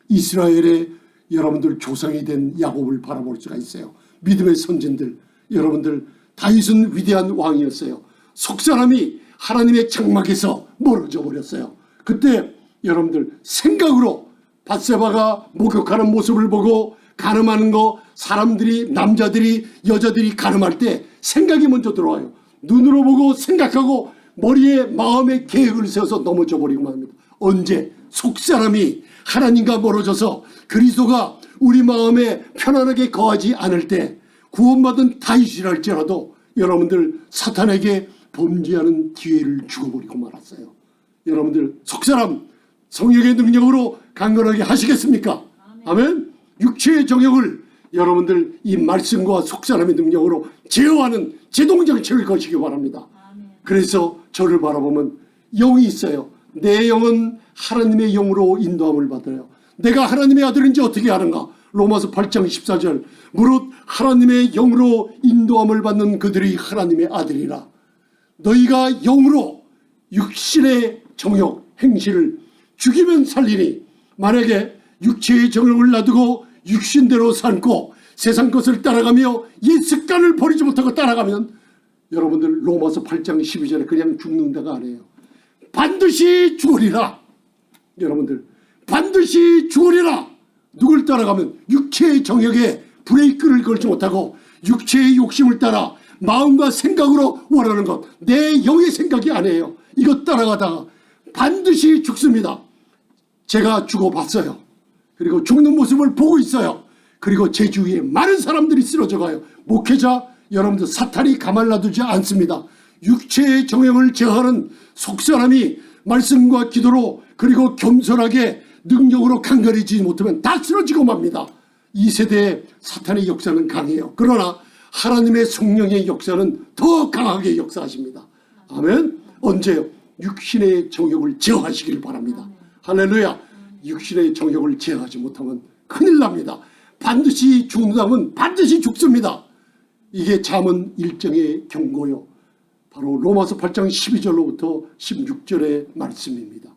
이스라엘의 여러분들 조상이 된 야곱을 바라볼 수가 있어요. 믿음의 선진들, 여러분들 다윗은 위대한 왕이었어요. 속사람이 하나님의 장막에서 멀어져 버렸어요. 그때 여러분들 생각으로 밧세바가 목욕하는 모습을 보고 간음하는 거, 사람들이, 남자들이, 여자들이 간음할 때 생각이 먼저 들어와요. 눈으로 보고 생각하고 머리에 마음의 계획을 세워서 넘어져 버리고만 합니다. 언제? 속사람이 하나님과 멀어져서 그리스도가 우리 마음에 편안하게 거하지 않을 때, 구원받은 다윗이랄지라도 여러분들 사탄에게 범죄하는 기회를 죽어버리고 말았어요. 여러분들 속사람 성령의 능력으로 강건하게 하시겠습니까? 아멘. 육체의 정욕을 여러분들 이 말씀과 속사람의 능력으로 제어하는 제동장치를 거시기 바랍니다. 그래서 저를 바라보면 영이 있어요. 내 영은 하나님의 영으로 인도함을 받아요. 내가 하나님의 아들인지 어떻게 아는가? 로마서 8장 14절, 무릇 하나님의 영으로 인도함을 받는 그들이 하나님의 아들이라. 너희가 영으로 육신의 정욕 행실을 죽이면 살리니, 만약에 육체의 정욕을 놔두고 육신대로 살고 세상 것을 따라가며 옛 습관을 버리지 못하고 따라가면 여러분들 로마서 8장 12절에 그냥 죽는다가 아니에요. 반드시 죽으리라. 여러분들 반드시 죽으리라. 누굴 따라가면 육체의 정욕에 브레이크를 걸지 못하고 육체의 욕심을 따라 마음과 생각으로 원하는 것, 내 영의 생각이 아니에요. 이것 따라가다가 반드시 죽습니다. 제가 죽어봤어요. 그리고 죽는 모습을 보고 있어요. 그리고 제 주위에 많은 사람들이 쓰러져 가요. 목회자 여러분들, 사탄이 가만 놔두지 않습니다. 육체의 정욕을 제어하는 속사람이 말씀과 기도로 그리고 겸손하게 능력으로 강건해지지 못하면 다 쓰러지고 맙니다. 이 세대의 사탄의 역사는 강해요. 그러나 하나님의 성령의 역사는 더 강하게 역사하십니다. 아멘. 언제요? 육신의 정욕을 제어하시길 바랍니다. 할렐루야. 육신의 정욕을 제어하지 못하면 큰일 납니다. 반드시 죽는 사람은 반드시 죽습니다. 이게 잠언 1장의 경고요. 바로 로마서 8장 12절로부터 16절의 말씀입니다.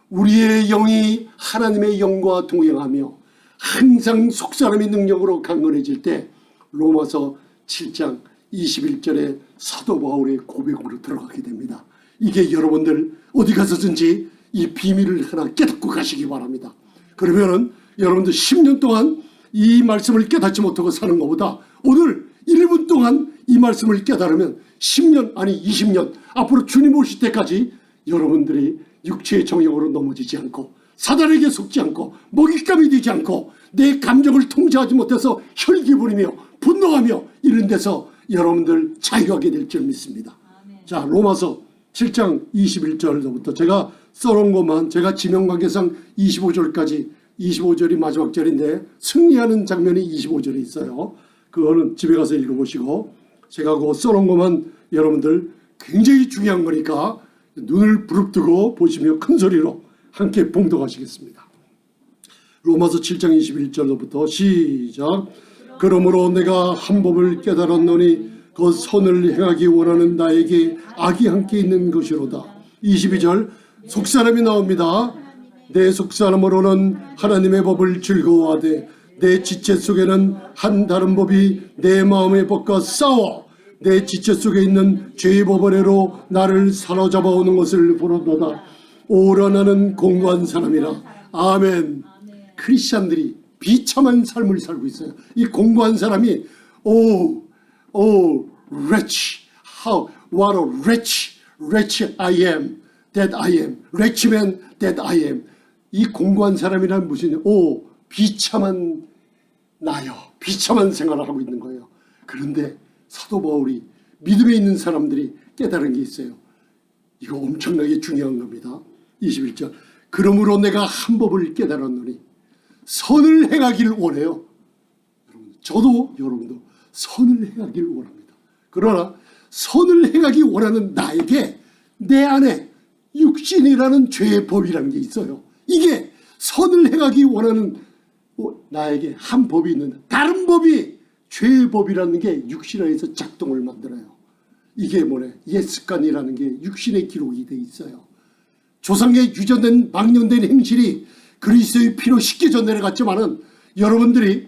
우리의 영이 하나님의 영과 동행하며 항상 속사람의 능력으로 강건해질 때 로마서 7장 21절에 사도 바울의 고백으로 들어가게 됩니다. 이게 여러분들 어디 가서든지 이 비밀을 하나 깨닫고 가시기 바랍니다. 그러면은 여러분들 10년 동안 이 말씀을 깨닫지 못하고 사는 것보다 오늘 1분 동안 이 말씀을 깨달으면 10년 아니 20년 앞으로 주님 오실 때까지 여러분들이 육체의 정욕으로 넘어지지 않고 사단에게 속지 않고 먹잇감이 되지 않고 내 감정을 통제하지 못해서 혈기 부리며 분노하며 이런 데서 여러분들 자유하게 될 줄 믿습니다. 자, 로마서 7장 21절부터 제가 써놓은 것만, 제가 지명관계상 25절까지, 25절이 마지막 절인데 승리하는 장면이 25절에 있어요. 그거는 집에 가서 읽어보시고, 제가 그거 써놓은 것만 여러분들 굉장히 중요한 거니까 눈을 부릅뜨고 보시며 큰 소리로 함께 봉독하시겠습니다. 로마서 7장 21절부터 시작. 그러므로 내가 한 법을 깨달았노니 그 선을 행하기 원하는 나에게 악이 함께 있는 것이로다. 22절 속사람이 나옵니다. 내 속사람으로는 하나님의 법을 즐거워하되 내 지체 속에는 한 다른 법이 내 마음의 법과 싸워 내 지체 속에 있는 죄의 법 아래로 나를 사로잡아 오는 것을 보노도다. 오라 나는 공고한 사람이라. 아멘. 크리스찬들이 비참한 삶을 살고 있어요. 이 공고한 사람이 wretch, what a wretch I am, that I am, wretch man that I am. 이 공고한 사람이란 무슨 비참한 나요. 비참한 생활을 하고 있는 거예요. 그런데 사도 바울이 믿음에 있는 사람들이 깨달은 게 있어요. 이거 엄청나게 중요한 겁니다. 21절 그러므로 내가 한 법을 깨달았노니 선을 행하기를 원해요. 여러분, 저도 여러분도 선을 행하기를 원합니다. 그러나 선을 행하기 원하는 나에게 내 안에 육신이라는 죄의 법이라는 게 있어요. 이게 선을 행하기 원하는 나에게 한 법이 있는데 다른 법이 죄의 법이라는 게 육신 안에서 작동을 만들어요. 이게 뭐래? 옛 습관이라는 게 육신의 기록이 돼 있어요. 조상의 유전된 망령된 행실이 그리스도의 피로 씻겨져 내려갔지만은 여러분들이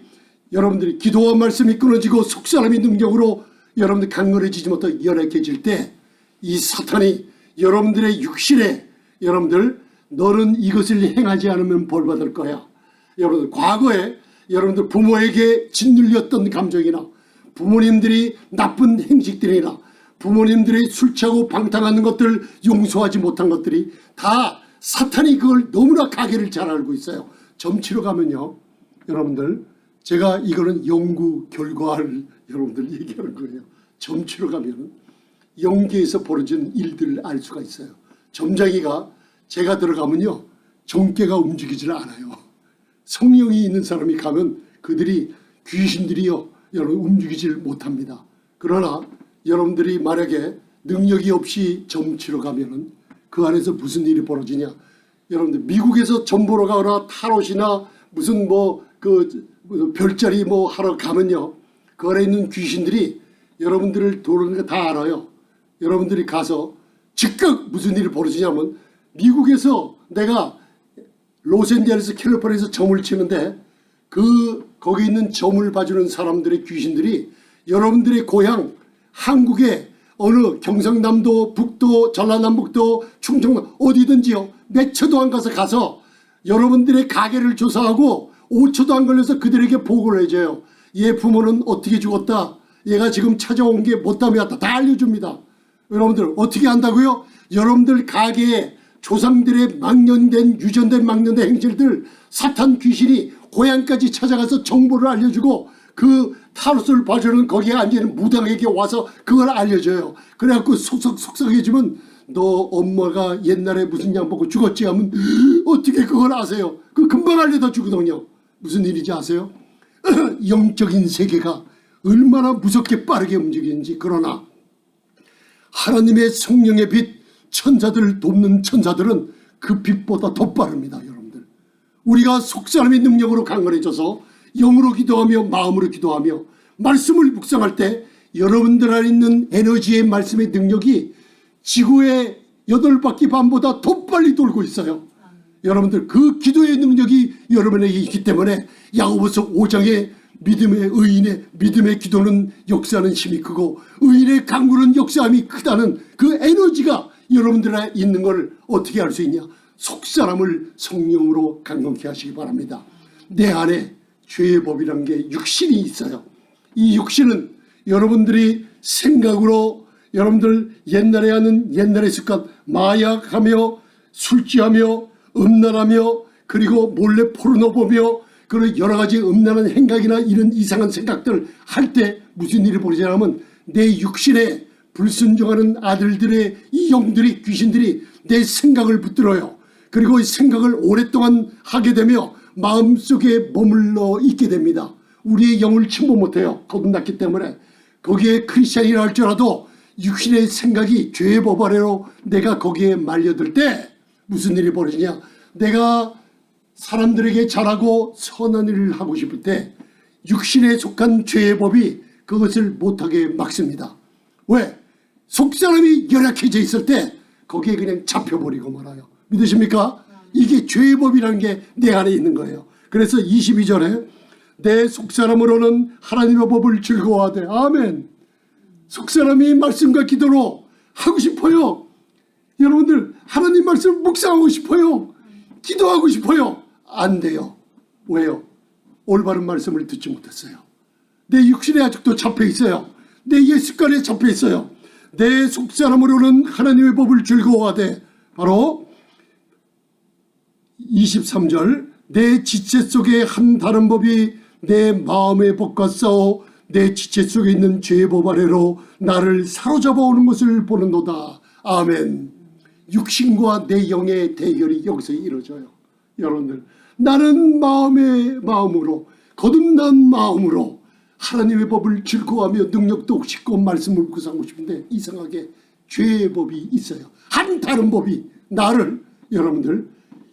기도와 말씀이 끊어지고 속사람의 능력으로 여러분들 강건해지지 못하고 연약해질 때 이 사탄이 여러분들의 육신에 여러분들 너는 이것을 행하지 않으면 벌 받을 거야. 여러분들 과거에 여러분들 부모에게 짓눌렸던 감정이나 부모님들이 나쁜 행식들이나 부모님들이 술 취하고 방탕하는 것들 용서하지 못한 것들이 다 사탄이 그걸 너무나 가게를 잘 알고 있어요. 점치러 가면요. 여러분들 제가 이거는 연구 결과를 여러분들 얘기하는 거예요. 점치러 가면 영계에서 벌어지는 일들을 알 수가 있어요. 점장이가 제가 들어가면요. 정계가 움직이질 않아요. 성령이 있는 사람이 가면 그들이 귀신들이요. 여러분 움직이질 못합니다. 그러나 여러분들이 만약에 능력이 없이 점치러 가면은 그 안에서 무슨 일이 벌어지냐. 여러분들 미국에서 점 보러 가거나 타롯이나 무슨 별자리 하러 가면요. 그 안에 있는 귀신들이 여러분들을 도는 거 다 알아요. 여러분들이 가서 즉각 무슨 일이 벌어지냐면 미국에서 내가 로스앤젤레스 캘리포니아에서 점을 치는데 거기 있는 점을 봐주는 사람들의 귀신들이 여러분들의 고향 한국의 어느 경상남도 북도 전라남북도 충청도 어디든지요 몇 초도 안 가서 여러분들의 가게를 조사하고 5초도 안 걸려서 그들에게 보고를 해줘요. 얘 부모는 어떻게 죽었다. 얘가 지금 찾아온 게 못담이 왔다 다 알려줍니다. 여러분들 어떻게 한다고요? 여러분들 가게에 조상들의 망년된 유전된 망년된 행실들 사탄 귀신이 고향까지 찾아가서 정보를 알려주고 그 타로스를 봐주는 거기에 앉아있는 무당에게 와서 그걸 알려줘요. 그래갖고 속삭여주면 너 엄마가 옛날에 무슨 약 먹고 죽었지 하면 어떻게 그걸 아세요? 그 금방 알려다 주거든요. 무슨 일인지 아세요? 영적인 세계가 얼마나 무섭게 빠르게 움직이는지. 그러나 하나님의 성령의 빛, 천사들을 돕는 천사들은 그 빛보다 더 빠릅니다. 여러분들 우리가 속사람의 능력으로 강건해져서 영으로 기도하며 마음으로 기도하며 말씀을 묵상할 때 여러분들 안에 있는 에너지의 말씀의 능력이 지구의 8바퀴 반보다 더 빨리 돌고 있어요. 여러분들 그 기도의 능력이 여러분에게 있기 때문에 야고보서 5장에 믿음의 의인의 믿음의 기도는 역사하는 힘이 크고 의인의 간구는 역사함이 크다는 그 에너지가 여러분들 안에 있는 걸 어떻게 알 수 있냐? 속사람을 성령으로 강건케 하시기 바랍니다. 내 안에 죄의 법이라는 게 육신이 있어요. 이 육신은 여러분들이 생각으로 여러분들 옛날에 하는 옛날의 습관 마약하며 술취하며 음란하며 그리고 몰래 포르노 보며 그런 여러 가지 음란한 행각이나 이런 이상한 생각들 할 때 무슨 일이 벌어지냐면 내 육신에 불순종하는 아들들의 이 영들이 귀신들이 내 생각을 붙들어요. 그리고 이 생각을 오랫동안 하게 되며 마음속에 머물러 있게 됩니다. 우리의 영을 침범 못해요. 거듭났기 때문에. 거기에 크리스찬이라 할지라도 육신의 생각이 죄의 법 아래로 내가 거기에 말려들 때 무슨 일이 벌어지냐? 내가 사람들에게 잘하고 선한 일을 하고 싶을 때 육신에 속한 죄의 법이 그것을 못하게 막습니다. 왜? 속사람이 연약해져 있을 때 거기에 그냥 잡혀버리고 말아요. 믿으십니까? 이게 죄의 법이라는 게 내 안에 있는 거예요. 그래서 22절에 내 속사람으로는 하나님의 법을 즐거워하되 아멘. 속사람이 말씀과 기도로 하고 싶어요. 여러분들 하나님 말씀 묵상하고 싶어요. 기도하고 싶어요. 안 돼요. 왜요? 올바른 말씀을 듣지 못했어요. 내 육신에 아직도 잡혀 있어요. 내 옛 습관에 잡혀 있어요. 내 속사람으로는 하나님의 법을 즐거워하되 바로 23절 내 지체 속에 한 다른 법이 내 마음의 법과 싸워 내 지체 속에 있는 죄의 법 아래로 나를 사로잡아 오는 것을 보는도다. 아멘. 육신과 내 영의 대결이 여기서 이루어져요. 여러분들 나는 마음으로 거듭난 마음으로 하나님의 법을 즐거워하며 능력도 얻고 말씀을 구사하고 싶은데 이상하게 죄의 법이 있어요. 한 다른 법이 나를 여러분들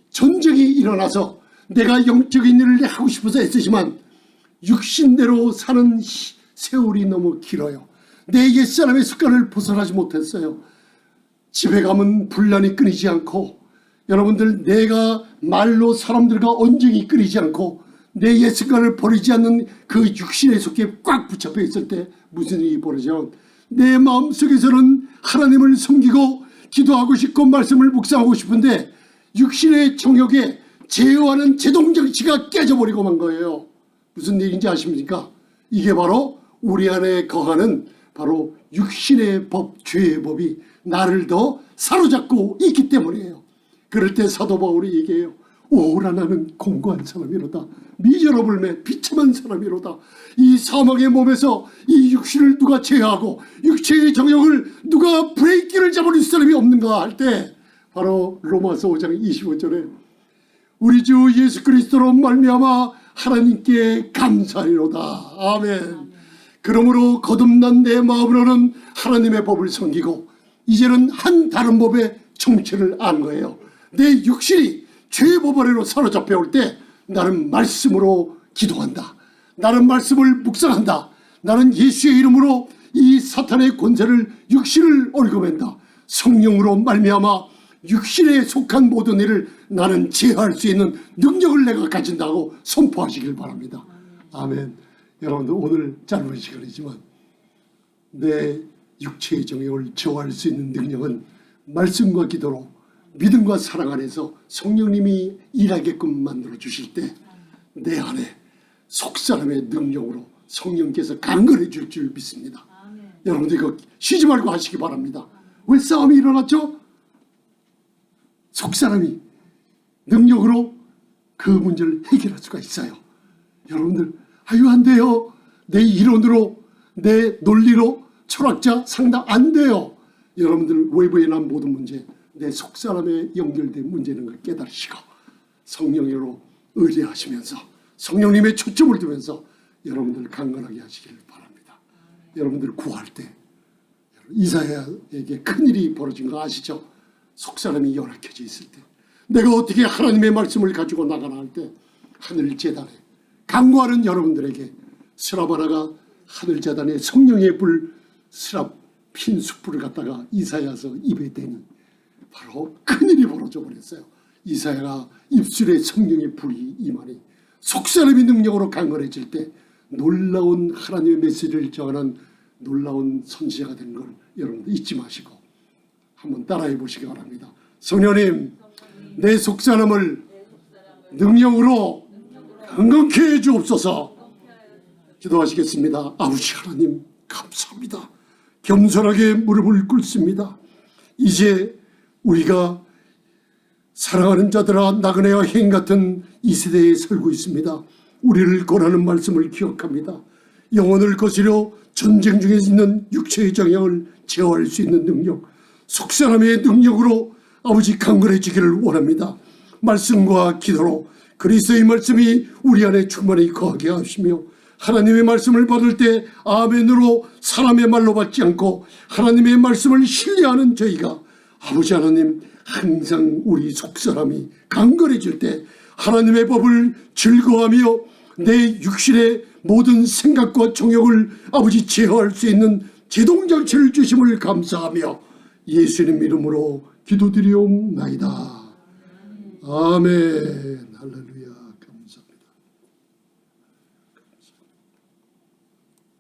전쟁이 일어나서 내가 영적인 일을 하고 싶어서 애쓰지만 육신대로 사는 세월이 너무 길어요. 내 옛사람의 습관을 벗어나지 못했어요. 집에 가면 분란이 끊이지 않고 여러분들 내가 말로 사람들과 언쟁이 끊이지 않고 내 옛 습관을 버리지 않는 그 육신의 속에 꽉 붙잡혀 있을 때 무슨 일이 벌어져? 내 마음속에서는 하나님을 섬기고 기도하고 싶고 말씀을 묵상하고 싶은데 육신의 정욕에 제어하는 제동장치가 깨져버리고 만 거예요. 무슨 일인지 아십니까? 이게 바로 우리 안에 거하는 바로 육신의 법, 죄의 법이 나를 더 사로잡고 있기 때문이에요. 그럴 때 사도 바울이 얘기해요. 오라 나는 공고한 사람이로다. 미저러블매 비참한 사람이로다. 이 사망의 몸에서 이 육신을 누가 제어하고 육체의 정욕을 누가 브레이크를 잡아줄 사람이 없는가 할 때 바로 로마서 5장 25절에 우리 주 예수 그리스도로 말미암아 하나님께 감사하리로다. 아멘. 그러므로 거듭난 내 마음으로는 하나님의 법을 섬기고 이제는 한 다른 법의 정체를 아는 거예요. 내 육신이 죄의 법 아래로 사로잡혀 올 때 나는 말씀으로 기도한다. 나는 말씀을 묵상한다. 나는 예수의 이름으로 이 사탄의 권세를 육신을 얽어맨다. 성령으로 말미암아 육신에 속한 모든 일을 나는 제어할 수 있는 능력을 내가 가진다고 선포하시길 바랍니다. 아멘. 여러분들 오늘 짧은 시간이지만 내 육체의 정욕을 제어할 수 있는 능력은 말씀과 기도로 믿음과 사랑 안에서 성령님이 일하게끔 만들어 주실 때 내 안에 속사람의 능력으로 성령께서 강건해 줄 믿습니다. 여러분들 이거 쉬지 말고 하시기 바랍니다. 왜 싸움이 일어났죠? 속사람이 능력으로 그 문제를 해결할 수가 있어요. 여러분들 아유 안 돼요. 내 이론으로 내 논리로 철학자 상담 안 돼요. 여러분들 외부에 난 모든 문제 내 속사람에 연결된 문제는 걸 깨달으시고 성령으로 의뢰하시면서 성령님의 초점을 두면서 여러분들 강건하게 하시길 바랍니다. 여러분들 구할 때 이사야에게 큰일이 벌어진 거 아시죠? 속사람이 연약해져 있을 때 내가 어떻게 하나님의 말씀을 가지고 나가나 할 때 하늘재단에 간구하는 여러분들에게 스라바나가 하늘재단에 성령의 불 스랍 핀 숯불을 갖다가 이사야서 입에 대니 바로 큰일이 벌어져 버렸어요. 이사야가 입술에 성령의 불이 임하니 속사람의 능력으로 강건해질 때 놀라운 하나님의 메시지를 전하는 놀라운 선지자가 된 걸 여러분들 잊지 마시고 한번 따라해 보시기 바랍니다. 성령님 내 속사람을 능력으로 강건케 해 주옵소서. 기도하시겠습니다. 아버지 하나님 감사합니다. 겸손하게 무릎을 꿇습니다. 이제 우리가 사랑하는 자들아 나그네와 행 같은 이 세대에 살고 있습니다. 우리를 권하는 말씀을 기억합니다. 영혼을 거스려 전쟁 중에 있는 육체의 정형을 제어할 수 있는 능력, 속사람의 능력으로 아버지 강건해지기를 원합니다. 말씀과 기도로 그리스도의 말씀이 우리 안에 충만히 거하게 하시며 하나님의 말씀을 받을 때 아멘으로 사람의 말로 받지 않고 하나님의 말씀을 신뢰하는 저희가 아버지 하나님 항상 우리 속사람이 강건해질 때 하나님의 법을 즐거워하며 내 육신의 모든 생각과 정욕을 아버지 제어할 수 있는 제동장치를 주심을 감사하며 예수님 이름으로 기도드리옵나이다. 아멘. 할렐루야.